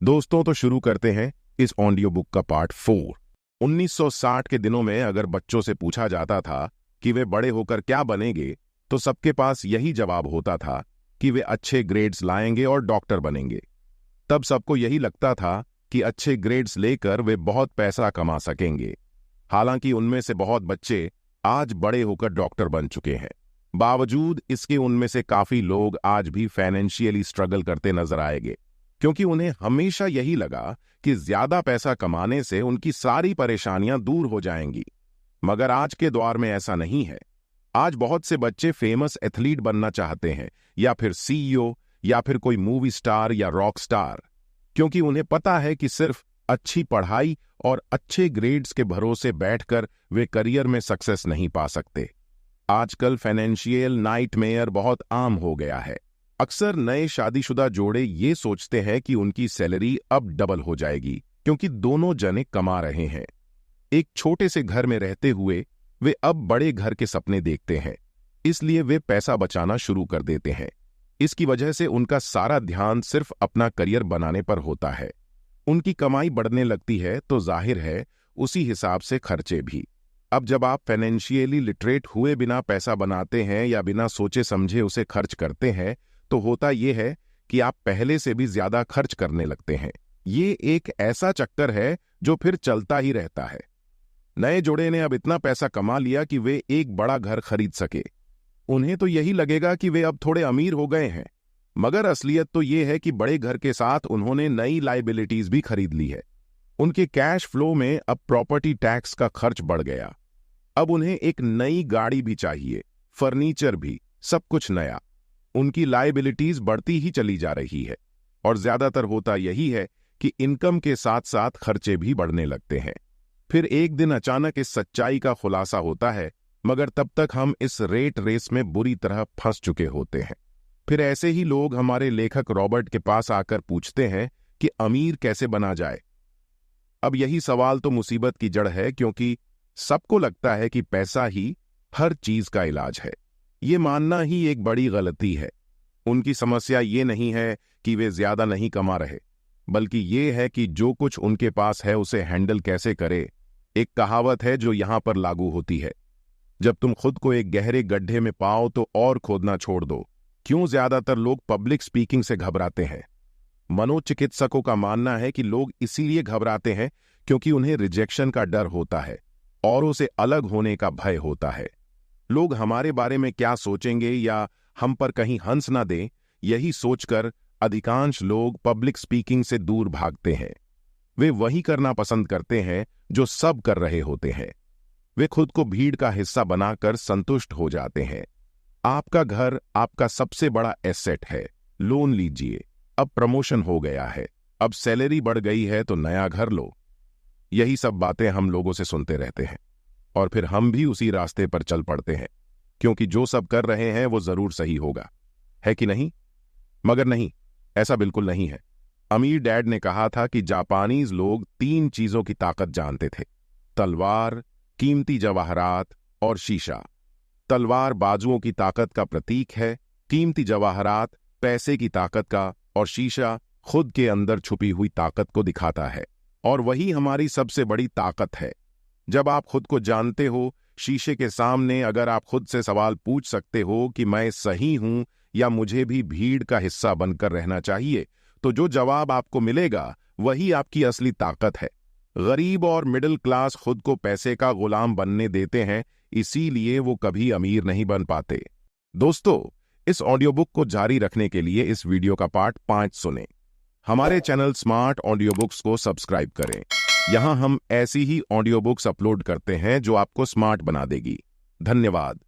दोस्तों, तो शुरू करते हैं इस ऑडियो बुक का पार्ट 4। 1960 के दिनों में अगर बच्चों से पूछा जाता था कि वे बड़े होकर क्या बनेंगे, तो सबके पास यही जवाब होता था कि वे अच्छे ग्रेड्स लाएंगे और डॉक्टर बनेंगे। तब सबको यही लगता था कि अच्छे ग्रेड्स लेकर वे बहुत पैसा कमा सकेंगे। हालांकि उनमें से बहुत बच्चे आज बड़े होकर डॉक्टर बन चुके हैं। बावजूद इसके उनमें से काफी लोग आज भी फाइनेंशियली स्ट्रगल करते नजर आएंगे, क्योंकि उन्हें हमेशा यही लगा कि ज्यादा पैसा कमाने से उनकी सारी परेशानियां दूर हो जाएंगी। मगर आज के दौर में ऐसा नहीं है। आज बहुत से बच्चे फेमस एथलीट बनना चाहते हैं, या फिर सीईओ, या फिर कोई मूवी स्टार या रॉक स्टार, क्योंकि उन्हें पता है कि सिर्फ अच्छी पढ़ाई और अच्छे ग्रेड्स के भरोसे बैठकर वे करियर में सक्सेस नहीं पा सकते। आजकल फाइनेंशियल नाइटमेयर बहुत आम हो गया है। अक्सर नए शादीशुदा जोड़े ये सोचते हैं कि उनकी सैलरी अब डबल हो जाएगी, क्योंकि दोनों जने कमा रहे हैं। एक छोटे से घर में रहते हुए वे अब बड़े घर के सपने देखते हैं, इसलिए वे पैसा बचाना शुरू कर देते हैं। इसकी वजह से उनका सारा ध्यान सिर्फ अपना करियर बनाने पर होता है। उनकी कमाई बढ़ने लगती है तो जाहिर है उसी हिसाब से खर्चे भी। अब जब आप फाइनेंशियली लिटरेट हुए बिना पैसा बनाते हैं या बिना सोचे समझे उसे खर्च करते हैं, तो होता यह है कि आप पहले से भी ज्यादा खर्च करने लगते हैं। ये एक ऐसा चक्कर है जो फिर चलता ही रहता है। नए जोड़े ने अब इतना पैसा कमा लिया कि वे एक बड़ा घर खरीद सके। उन्हें तो यही लगेगा कि वे अब थोड़े अमीर हो गए हैं, मगर असलियत तो ये है कि बड़े घर के साथ उन्होंने नई लायबिलिटीज भी खरीद ली है। उनके कैश फ्लो में अब प्रॉपर्टी टैक्स का खर्च बढ़ गया। अब उन्हें एक नई गाड़ी भी चाहिए, फर्नीचर भी, सब कुछ नया। उनकी लायबिलिटीज बढ़ती ही चली जा रही है, और ज्यादातर होता यही है कि इनकम के साथ साथ खर्चे भी बढ़ने लगते हैं। फिर एक दिन अचानक इस सच्चाई का खुलासा होता है, मगर तब तक हम इस रेट रेस में बुरी तरह फंस चुके होते हैं। फिर ऐसे ही लोग हमारे लेखक रॉबर्ट के पास आकर पूछते हैं कि अमीर कैसे बना जाए। अब यही सवाल तो मुसीबत की जड़ है, क्योंकि सबको लगता है कि पैसा ही हर चीज का इलाज है। ये मानना ही एक बड़ी गलती है। उनकी समस्या ये नहीं है कि वे ज्यादा नहीं कमा रहे, बल्कि ये है कि जो कुछ उनके पास है उसे हैंडल कैसे करे। एक कहावत है जो यहां पर लागू होती है, जब तुम खुद को एक गहरे गड्ढे में पाओ तो और खोदना छोड़ दो। क्यों ज्यादातर लोग पब्लिक स्पीकिंग से घबराते हैं? मनोचिकित्सकों का मानना है कि लोग इसीलिए घबराते हैं क्योंकि उन्हें रिजेक्शन का डर होता है, औरों से अलग होने का भय होता है। लोग हमारे बारे में क्या सोचेंगे या हम पर कहीं हंस ना दें, यही सोचकर अधिकांश लोग पब्लिक स्पीकिंग से दूर भागते हैं। वे वही करना पसंद करते हैं जो सब कर रहे होते हैं। वे खुद को भीड़ का हिस्सा बनाकर संतुष्ट हो जाते हैं। आपका घर आपका सबसे बड़ा एसेट है। लोन लीजिए, अब प्रमोशन हो गया है, अब सैलरी बढ़ गई है तो नया घर लो। यही सब बातें हम लोगों से सुनते रहते हैं, और फिर हम भी उसी रास्ते पर चल पड़ते हैं, क्योंकि जो सब कर रहे हैं वो जरूर सही होगा, है कि नहीं? मगर नहीं, ऐसा बिल्कुल नहीं है। अमीर डैड ने कहा था कि जापानीज लोग 3 चीजों की ताकत जानते थे: तलवार, कीमती जवाहरात और शीशा। तलवार बाजुओं की ताकत का प्रतीक है, कीमती जवाहरात पैसे की ताकत का, और शीशा खुद के अंदर छुपी हुई ताकत को दिखाता है। और वही हमारी सबसे बड़ी ताकत है। जब आप खुद को जानते हो, शीशे के सामने अगर आप खुद से सवाल पूछ सकते हो कि मैं सही हूं या मुझे भी भीड़ का हिस्सा बनकर रहना चाहिए, तो जो जवाब आपको मिलेगा वही आपकी असली ताकत है। गरीब और मिडिल क्लास खुद को पैसे का गुलाम बनने देते हैं, इसीलिए वो कभी अमीर नहीं बन पाते। दोस्तों, इस ऑडियो बुक को जारी रखने के लिए इस वीडियो का पार्ट 5 सुनें। हमारे चैनल स्मार्ट ऑडियो बुक्स को सब्सक्राइब करें। यहां हम ऐसी ही ऑडियो बुक्स अपलोड करते हैं जो आपको स्मार्ट बना देगी। धन्यवाद।